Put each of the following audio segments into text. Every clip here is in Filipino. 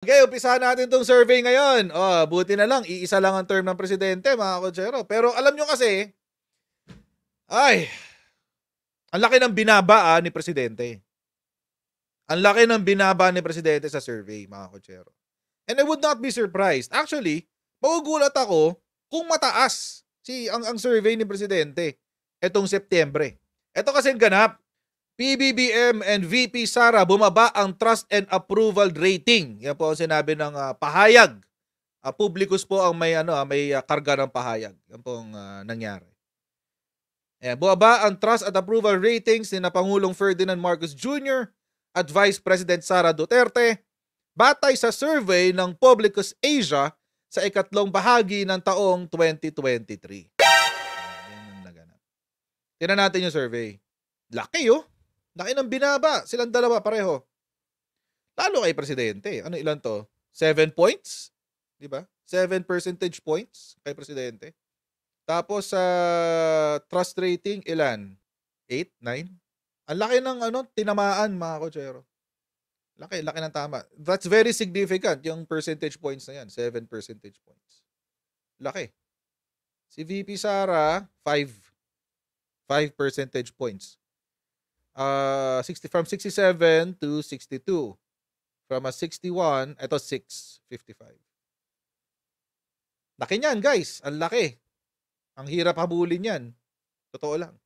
Okay, umpisahan natin 'tong survey ngayon. Oh, buti na lang iisa lang ang term ng presidente, mga kotsero. Pero alam nyo kasi, ay, ang laki ng binaba ni presidente. Ang laki ng binaba ni presidente sa survey, mga kotsero. And I would not be surprised. Actually, magugulat ako kung mataas ang survey ni presidente etong Setyembre. Ito kasi ganap. PBBM and VP Sara bumaba ang trust and approval rating. Yan po ang sinabi ng pahayag. Publicus po ang may karga ng pahayag. Yan po ang nangyari. Bumaba ang trust at approval ratings ni Pangulong Ferdinand Marcos Jr. at Vice President Sara Duterte batay sa survey ng Publicus Asia sa ikatlong bahagi ng taong 2023. Yan ang naganap. Tingnan natin yung survey. Laki oh. Laki ng binaba. Silang dalawa pareho. Lalo kay presidente. Ano ilan to? 7 points? Di ba? 7 percentage points kay presidente. Tapos sa trust rating, ilan? 8, 9? Ang laki ng tinamaan, mga kotsero. Laki ng tama. That's very significant, yung percentage points na yan. 7 percentage points. Laki. Si VP Sara, 5 percentage points. From 67 to 62. From a 61, ito 6, 55. Laki niyan, guys. Ang laki. Ang hirap habulin yan. Totoo lang.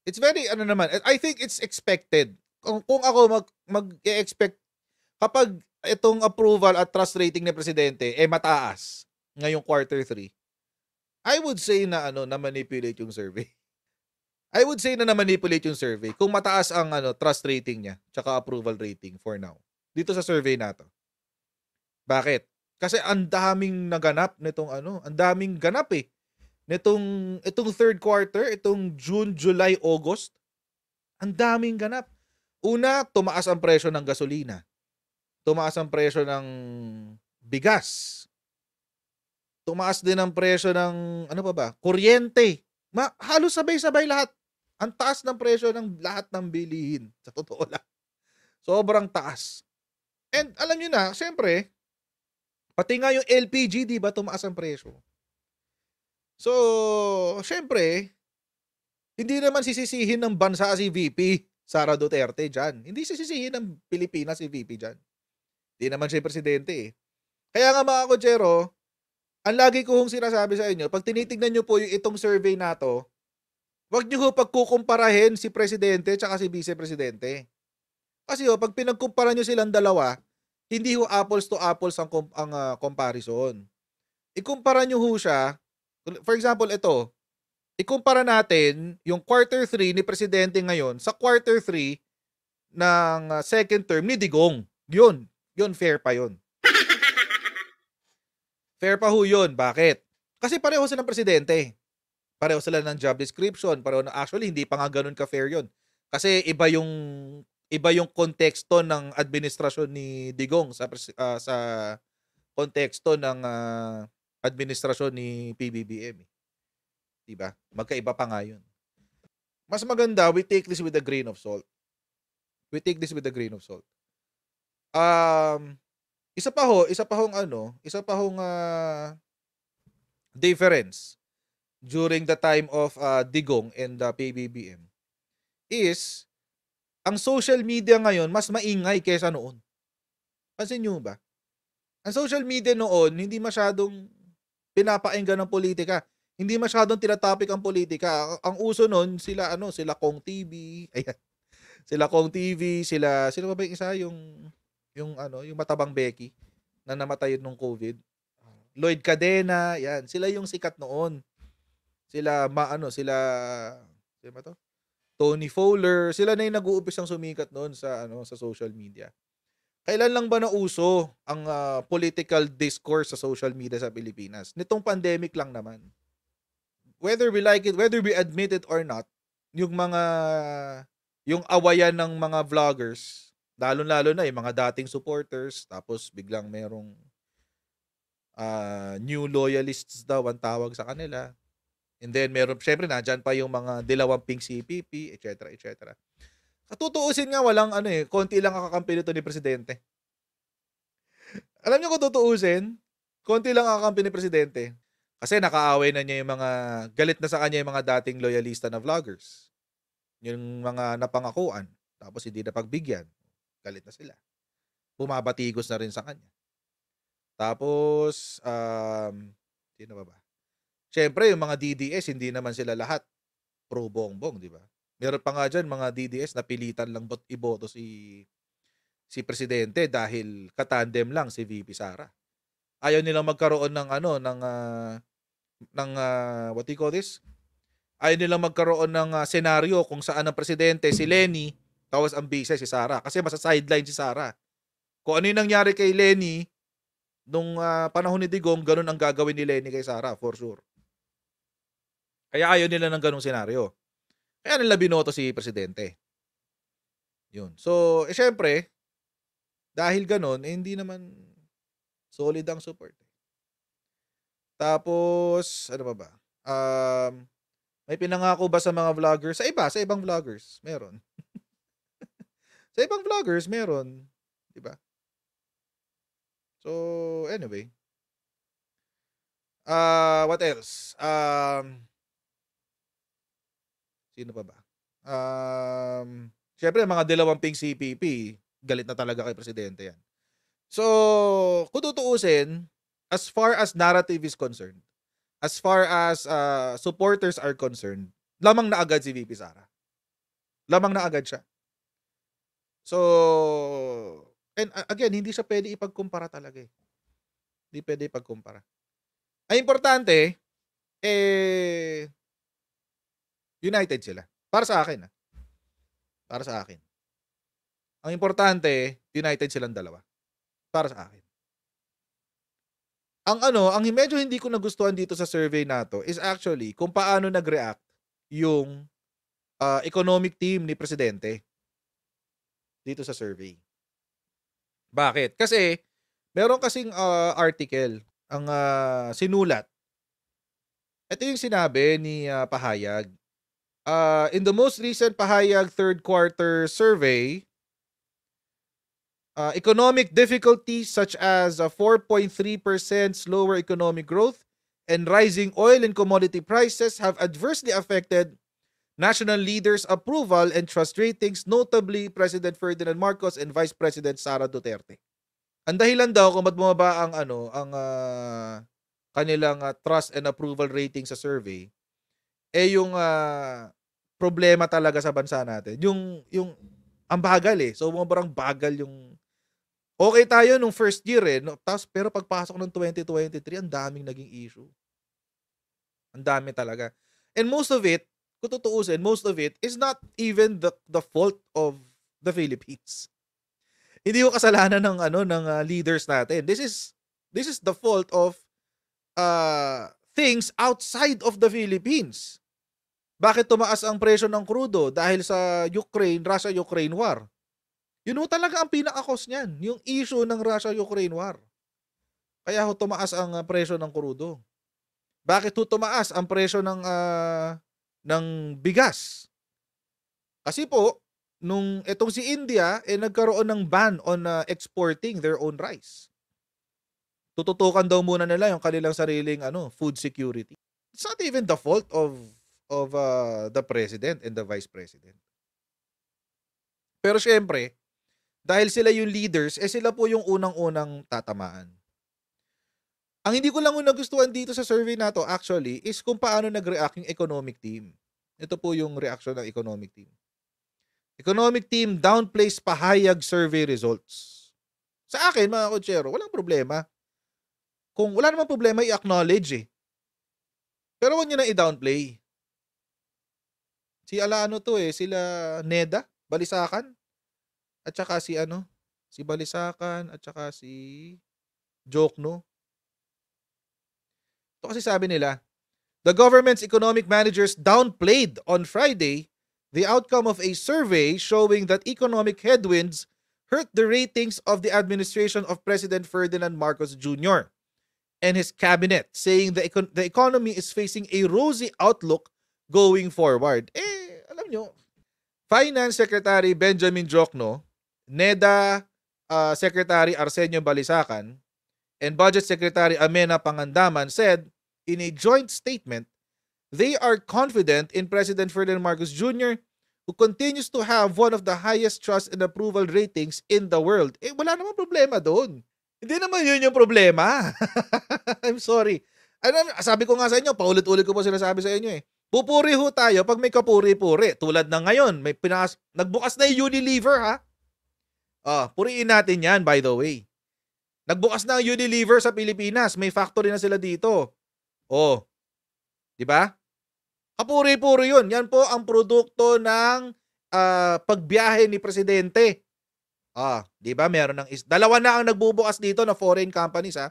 It's very, I think it's expected. Kung ako mag-expect, kapag itong approval at trust rating ni presidente mataas ngayong quarter 3, I would say na manipulate yung survey. I would say na manipulate yung survey kung mataas ang trust rating niya tsaka approval rating for now. Dito sa survey na to. Bakit? Kasi ang daming naganap nitong ang daming ganap itong third quarter, itong June, July, August. Ang daming ganap. Una, tumaas ang presyo ng gasolina. Tumaas ang presyo ng bigas. Tumaas din ang presyo ng kuryente. Halos sabay-sabay lahat. Ang taas ng presyo ng lahat ng bilihin. Sa totoo lang. Sobrang taas. And alam nyo na, syempre, pati nga yung LPG, di ba, tumaas ang presyo. So, syempre, hindi naman sisisihin ng bansa si VP Sara Duterte dyan. Hindi sisisihin ng Pilipinas si VP dyan. Hindi naman siya presidente. Kaya nga mga kotsero, ang lagi ko hong sinasabi sa inyo, pag tinitignan nyo po yung itong survey na to, wag nyo ho pagkukumparahin si presidente at si vice-presidente. Kasi pag pinagkumpara nyo silang dalawa, hindi ho apples to apples ang comparison. Ikumpara nyo ho siya, for example, ito, ikumpara natin yung quarter 3 ni presidente ngayon sa quarter 3 ng second term ni Digong. Yun, fair pa yun. Fair pa ho yun. Bakit? Kasi pareho sila ng presidente. Pareho sila ng job description. Actually, hindi pa nga ganun ka-fair yun. Kasi iba yung konteksto ng administrasyon ni Digong sa konteksto ng administrasyon ni PBBM. Diba? Magkaiba pa nga yun. Mas maganda, we take this with a grain of salt. Isa pa hong difference during the time of Digong and PBBM is ang social media ngayon mas maingay kaysa noon. Pansin nyo ba? Ang social media noon hindi masyadong pinapainggan ng politika. Hindi masyadong tinatopic ang politika. Ang uso noon sila Kong TV, ayan. Sila Kong TV, sila ba yung isa yung matabang Becky na namatay nung COVID. Lloyd Cadena, yan. Sila yung sikat noon. Sila to? Tony Fowler, sila na yung nag-uumpisang sumikat noon sa social media. Kailan lang ba nauso ang political discourse sa social media sa Pilipinas? Nitong pandemic lang naman. Whether we like it, whether we admit it or not, yung awayan ng mga vloggers, lalo-lalo na yung mga dating supporters, tapos biglang merong new loyalists daw ang tawag sa kanila. And then syempre nandyan pa yung mga dilawamping CPP, etc. Katutuusin nga walang konti lang ang kakampi nito ni presidente. Alam niyo kung tutuusin, konti lang ang kakampi ni presidente. Kasi nakaaway na niya yung mga galit na sa kanya yung mga dating loyalista na vloggers. Yung mga napangakuan, tapos hindi napagbigyan, galit na sila. Bumabatikos na rin sa kanya. Tapos, sino ba ba? Siyempre, yung mga DDS, hindi naman sila lahat pro Bongbong, di ba? Meron pa nga dyan, mga DDS na pilitan lang iboto si presidente dahil katandem lang si VP Sara. Ayaw nilang magkaroon ng what do you call this? Ayaw nilang magkaroon ng senaryo kung saan ang presidente si Lenny, tapos ang vice si Sara. Kasi masa-sideline si Sara. Kung ano yung nangyari kay Lenny nung panahon ni Digong, ganun ang gagawin ni Lenny kay Sara, for sure. Kaya ayaw nila ng ganung senaryo. Kaya nila binoto si presidente. Yun. So, syempre, dahil ganun, hindi naman solid ang support. Tapos, ano ba ba? May pinangako ba sa mga vloggers? Sa ibang vloggers, meron. Sa ibang vloggers, meron. Diba? So, anyway. What else? Sino pa ba? Syempre, mga dalawamping CPP, galit na talaga kay presidente yan. So, kung tutuusin, as far as narrative is concerned, as far as supporters are concerned, lamang na agad si VP Sara. Lamang na agad siya. So, and again, hindi siya pwede ipagkumpara talaga eh. Hindi pwede ipagkumpara. Ang importante, united sila. Para sa akin. Para sa akin. Ang importante, united silang dalawa. Para sa akin. Ang medyo hindi ko nagustuhan dito sa survey na to is actually kung paano nag-react yung economic team ni presidente dito sa survey. Bakit? Kasi meron kasing article ang sinulat. Ito yung sinabi ni Pahayag. In the most recent Pahayag third quarter survey, economic difficulties such as 4.3% slower economic growth and rising oil and commodity prices have adversely affected national leaders' approval and trust ratings, notably President Ferdinand Marcos and Vice President Sara Duterte. Ang dahilan daw kung ba't bumaba ang kanilang trust and approval rating sa survey yung problema talaga sa bansa natin. Yung ang bagal eh. So sobrang bagal yung okay tayo nung first year eh. No? Pero pagpasok ng 2023, ang daming naging issue. Ang dami talaga. And most of it, kung tutuusin, most of it is not even the fault of the Philippines. Hindi ko kasalanan ng leaders natin. This is the fault of things outside of the Philippines. Bakit tumaas ang presyo ng krudo? Dahil sa Russia-Ukraine war. Yun talaga ang pinaka-cause niyan, yung issue ng Russia-Ukraine war. Kaya tumaas ang presyo ng krudo. Bakit tumaas ang presyo ng bigas? Kasi po, nung itong si India, nagkaroon ng ban on exporting their own rice. Tututukan daw muna nila yung kanilang sariling food security. It's not even the fault of the president and the vice president. Pero syempre, dahil sila yung leaders, sila po yung unang-unang tatamaan. Ang hindi ko lang nagustuhan dito sa survey na to actually is kung paano nag-react yung economic team. Ito po yung reaction ng economic team. Economic team downplays Pahayag survey results. Sa akin, mga kotsero, walang problema. Kung wala namang problema, i-acknowledge eh. Pero huwag nyo na i-downplay. Sila Neda, Balisakan, at saka si Balisakan, at saka si Jokno. Ito kasi sabi nila, the government's economic managers downplayed on Friday the outcome of a survey showing that economic headwinds hurt the ratings of the administration of President Ferdinand Marcos Jr. and his cabinet, saying the economy is facing a rosy outlook going forward. Alam nyo, Finance Secretary Benjamin Jokno, NEDA Secretary Arsenio Balisacan, and Budget Secretary Amena Pangandaman said in a joint statement, they are confident in President Ferdinand Marcos Jr., who continues to have one of the highest trust and approval ratings in the world. Wala namang problema doon. Hindi naman yun yung problema. I'm sorry. Sabi ko nga sa inyo, paulit-ulit ko po sinasabi sa inyo eh. Pupuri ho tayo pag may kapuri-puri. Tulad na ngayon, nagbukas na yung Unilever ha. Puriin natin yan by the way. Nagbukas na ang Unilever sa Pilipinas. May factory na sila dito. Di ba? Kapuri-puri yun. Yan po ang produkto ng pagbiyahe ni Presidente. Di ba? Meron dalawa na ang nagbubukas dito na foreign companies ha.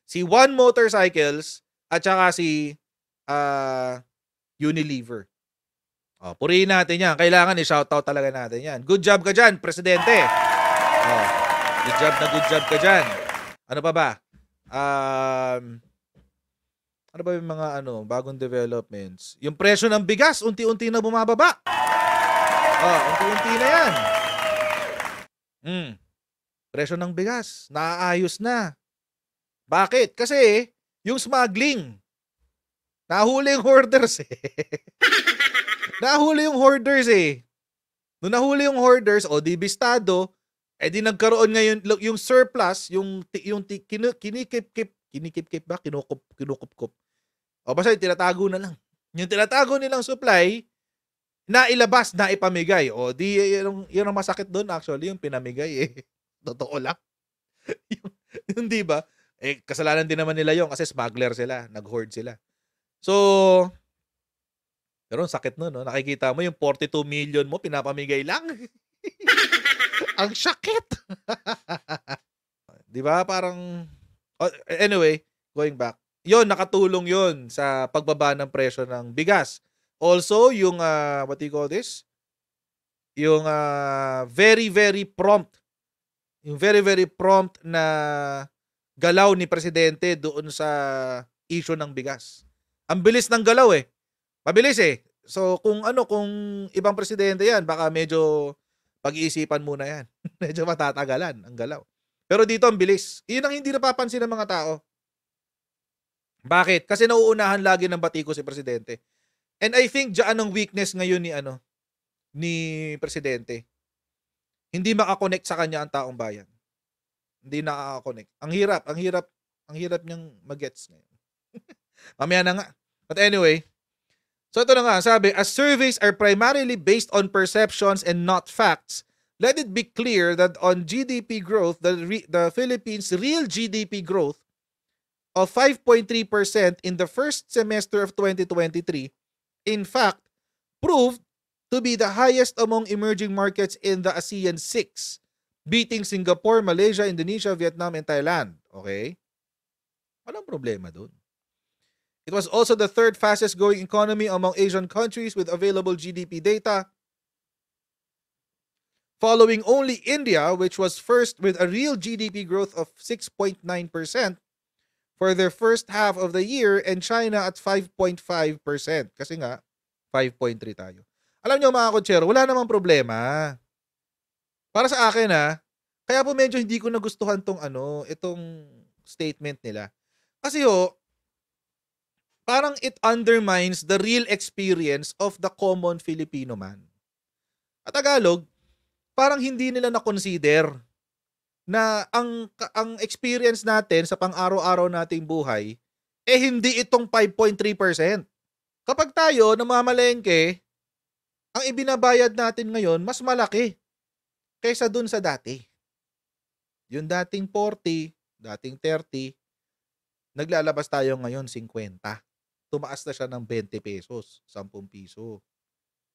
Si One Motorcycles at saka si Unilever. Purihin natin yan. Kailangan i-shoutout talaga natin yan. Good job ka dyan, Presidente. Good job ka dyan. Ano pa ba? Ano ba yung mga bagong developments? Yung presyo ng bigas, unti-unti na bumababa. Unti-unti na yan. Presyo ng bigas, naaayos na. Bakit? Kasi yung smuggling, nahuli yung hoarders eh. Nahuli yung hoarders eh. Nung nahuli yung hoarders, dibistado, di nagkaroon ngayon yung surplus, yung kinikip ba? Kinukup. Basta yung tinatago na lang. Yung tinatago nilang supply, nailabas, naipamigay. Yun ang masakit doon actually, yung pinamigay eh. Totoo lang. yung di ba? Kasalanan din naman nila yung kasi smuggler sila, nag-hoard sila. So, pero ang sakit nun, no? Nakikita mo yung 42 million mo, pinapamigay lang. Ang sakit! Di ba? Parang, anyway, going back. Yon, nakatulong yon sa pagbaba ng presyo ng bigas. Also, yung, what do you call this? Yung very, very prompt na galaw ni Presidente doon sa issue ng bigas. Ang bilis ng galaw eh. Mabilis eh. So kung ibang presidente yan, baka medyo pag-iisipan muna yan. Medyo matatagalan ang galaw. Pero dito ang bilis. Iyon ang hindi napapansin ng mga tao. Bakit? Kasi nauunahan lagi ng batiko si Presidente. And I think diyan ang weakness ngayon ni Presidente. Hindi makakonect sa kanya ang taong bayan. Hindi nakaka-connect. Ang hirap niyang mag-gets ngayon. Mamaya na nga. But anyway, so ito na nga, sabi, as surveys are primarily based on perceptions and not facts, let it be clear that on GDP growth, the Philippines' real GDP growth of 5.3% in the first semester of 2023, in fact, proved to be the highest among emerging markets in the ASEAN 6, beating Singapore, Malaysia, Indonesia, Vietnam, and Thailand. Okay? Walang problema dun. It was also the third fastest growing economy among Asian countries with available GDP data, following only India, which was first with a real GDP growth of 6.9% for their first half of the year, and China at 5.5%. Kasi nga, 5.3 tayo. Alam nyo mga kotsero, wala namang problema. Para sa akin kaya po medyo hindi ko nagustuhan itong statement nila. Kasi parang it undermines the real experience of the common Filipino man. At Tagalog, parang hindi nila na-consider na ang experience natin sa pang-araw-araw nating buhay hindi itong 5.3%. Kapag tayo namamalengke, ang ibinabayad natin ngayon mas malaki kaysa dun sa dati. Yung dating 40, dating 30, naglalabas tayo ngayon 50. Tumaas na siya ng 20 pesos, 10 piso.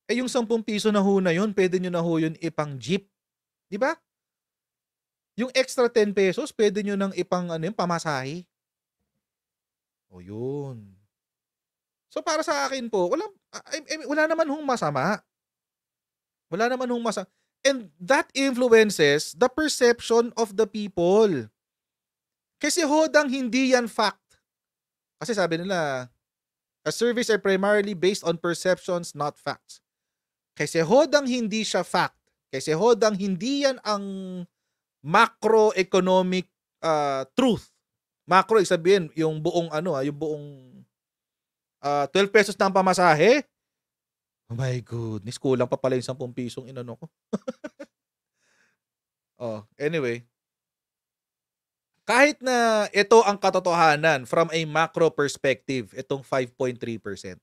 Yung 10 piso na ho na yun, pwede nyo na ho yun ipang jeep. Di ba? Yung extra 10 pesos, pwede nyo nang ipang pamasahe. O yun. So para sa akin po, wala naman hong masama. Wala naman hong masama. And that influences the perception of the people. Kasi hodang hindi yan fact. Kasi sabi nila, as surveys are primarily based on perceptions, not facts. Kasi hodang hindi siya fact. Kasi hodang hindi yan ang macroeconomic truth. Macro, sabihin, yung buong ano, yung buong 12 pesos na ang pamasahe. Oh my goodness, kulang pa pala yung 10 pisong inano ko. Oh, anyway. Kahit na ito ang katotohanan from a macro perspective, itong 5.3%.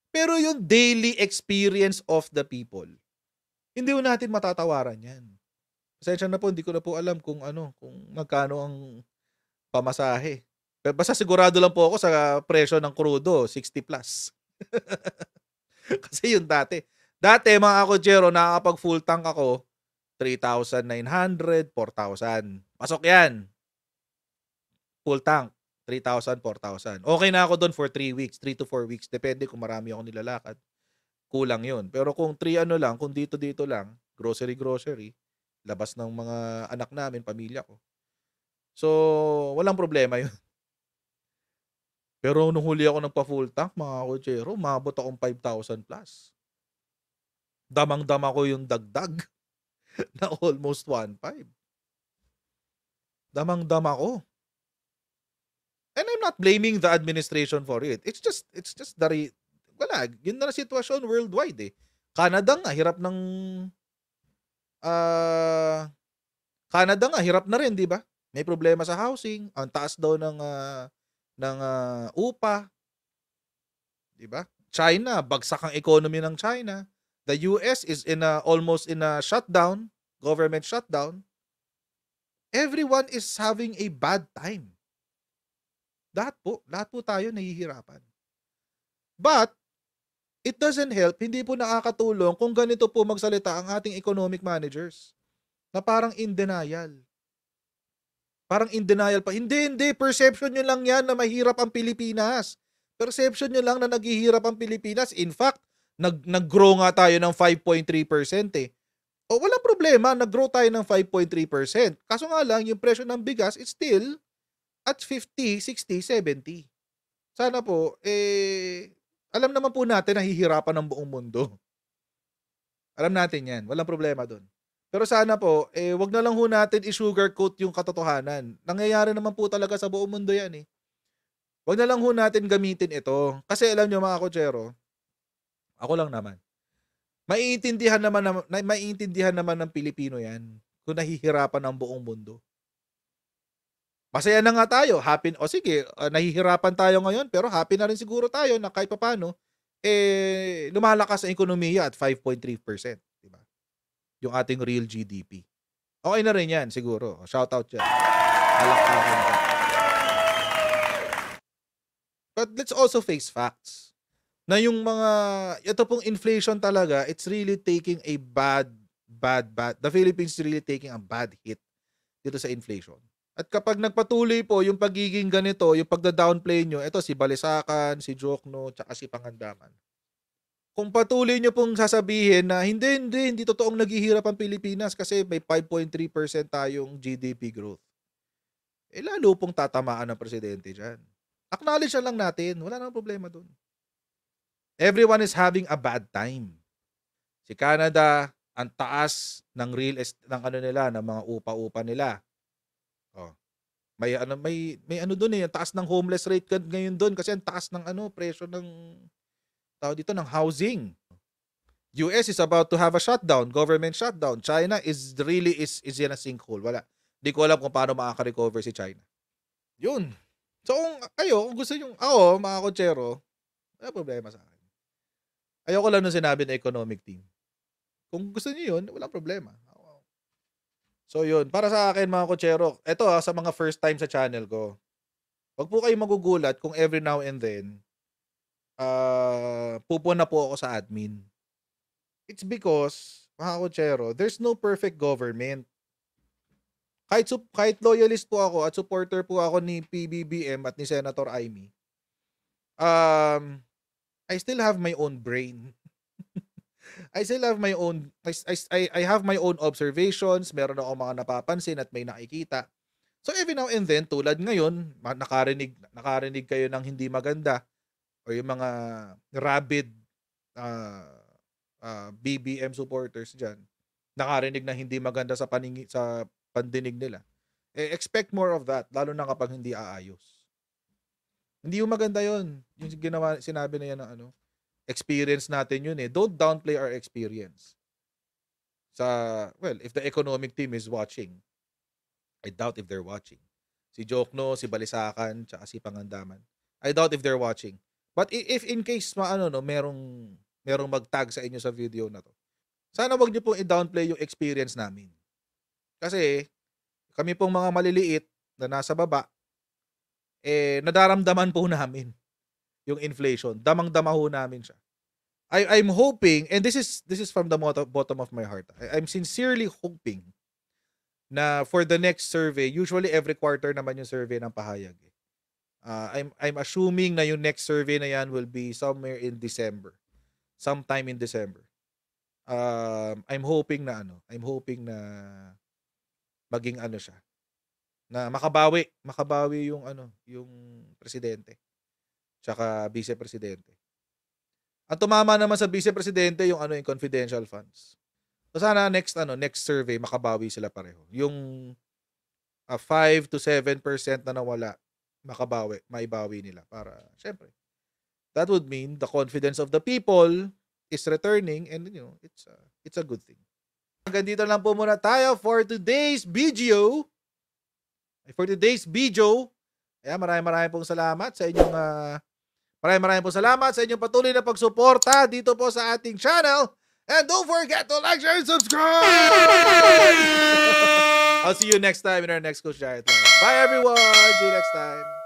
Pero yung daily experience of the people, hindi ko natin matatawaran yan. Pasensya na po, hindi ko na po alam kung ano, kung magkano ang pamasahe. Pero basta sigurado lang po ako sa presyo ng krudo, 60 plus. Kasi yun dati. Dati mga kotsero, nakakapag full tank ako, 3,900, 4,000. Pasok yan. Full tank, 3,000, 4,000. Okay na ako doon for 3 weeks, 3 to 4 weeks. Depende kung marami ako nilalakad. Kulang yun. Pero kung 3 ano lang, kung dito lang, grocery, labas ng mga anak namin, pamilya ko. So, walang problema yun. Pero nung huli ako nagpa-full tank, mga kotsero, umabot akong 5,000 plus. Damang-dama ko yung dagdag na almost 1.5. Damang-dama ko. And I'm not blaming the administration for it. It's just wala, yun na sitwasyon worldwide eh. Canada nga hirap na rin, 'di ba? May problema sa housing, ang taas daw ng upa, 'di ba? China, bagsak ang economy ng China. The US is almost in a shutdown, government shutdown. Everyone is having a bad time. Lahat po tayo nahihirapan. But it doesn't help, hindi po nakakatulong kung ganito po magsalita ang ating economic managers na parang in denial. Parang in denial pa. Hindi, perception nyo lang yan na mahirap ang Pilipinas. Perception nyo lang na naghihirap ang Pilipinas. In fact, nag-grow nga tayo ng 5.3% eh. O walang problema, nag-grow tayo ng 5.3%. Kaso nga lang, yung presyo ng bigas is still at 50, 60, 70. Sana po, alam naman po natin na hihirapan ng buong mundo. Alam natin yan. Walang problema dun. Pero sana po, wag na lang ho natin i-sugarcoat yung katotohanan. Nangyayari naman po talaga sa buong mundo yan eh. Wag na lang ho natin gamitin ito. Kasi alam nyo mga kotsero, ako lang naman. Maiintindihan naman ng Pilipino yan kung nahihirapan ang buong mundo. Masaya na nga tayo, happy, o sige, nahihirapan tayo ngayon, pero happy na rin siguro tayo na kahit papano, lumalakas ang ekonomiya at 5.3%, di ba? Yung ating real GDP. Okay na rin yan, siguro. Shout out dyan. Palakpakan ka. But let's also face facts. Na yung ito pong inflation talaga, it's really taking a bad, the Philippines is really taking a bad hit dito sa inflation. At kapag nagpatuloy po yung pagiging ganito, yung pagda-downplay nyo, ito si Balisacan, si Jokno, tsaka si Pangandaman. Kung patuloy nyo pong sasabihin na hindi totoong naghihirap ang Pilipinas kasi may 5.3% tayong GDP growth. Lalo pong tatamaan ng presidente dyan. Acknowledge na lang natin, wala nang problema dun. Everyone is having a bad time. Si Canada, ang taas ng ng mga upa-upa nila. Oh. May ano doon ang taas ng homeless rate ngayon doon kasi ang taas ng presyo ng ng housing. US is about to have a shutdown, government shutdown. China is in a sinkhole. Wala. Di ko alam kung paano makaka-recover si China. Yun. So kung gusto nyo, ako, mga kotsero, wala problema sa akin. Ayoko lang nung sinabi ng economic team. Kung gusto niyo yun, walang problema. So yun, para sa akin mga kotsero, eto sa mga first time sa channel ko, wag po kayong magugulat kung every now and then, pupuna po ako sa admin. It's because, mga kotsero, there's no perfect government. Kahit loyalist po ako at supporter po ako ni PBBM at ni Senator Amy, I still have my own brain. I still have my own I have my own observations, meron ako mga napapansin at may nakikita. So every now and then, tulad ngayon, nakarinig kayo ng hindi maganda o yung mga rabid BBM supporters diyan, nakarinig ng hindi maganda sa pandinig nila. Expect more of that, lalo na kapag hindi aayos. Hindi yung maganda yun. Yung sinabi na yan ng ano, experience natin yun eh. Don't downplay our experience. Well, if the economic team is watching, I doubt if they're watching. Si Jokno, si Balisakan, tsaka si Pangandaman. I doubt if they're watching. But if in case merong mag-tag sa inyo sa video na to, sana wag niyo pong i-downplay yung experience namin. Kasi kami pong mga maliliit na nasa baba, nadaramdaman po namin yung inflation. Damang-dama ho namin siya. I'm hoping, and this is from the bottom of my heart. I'm sincerely hoping na for the next survey, usually every quarter naman yung survey ng pahayag. I'm assuming na yung next survey na yan will be somewhere in December. Sometime in December. I'm hoping na maging siya. Na makabawi yung presidente. Tsaka vice-presidente. Ang tumama naman sa vice-presidente yung yung confidential funds. So sana next survey makabawi sila pareho. Yung 5 to 7% na nawala, maibawi nila para syempre. That would mean the confidence of the people is returning and it's a good thing. Hanggang dito lang po muna tayo for today's video. Maraming pong salamat sa inyong maraming pong salamat sa inyong patuloy na pagsuporta dito po sa ating channel. And don't forget to like, share, and subscribe! I'll see you next time in our next Coach Giant Live. Bye everyone! See you next time.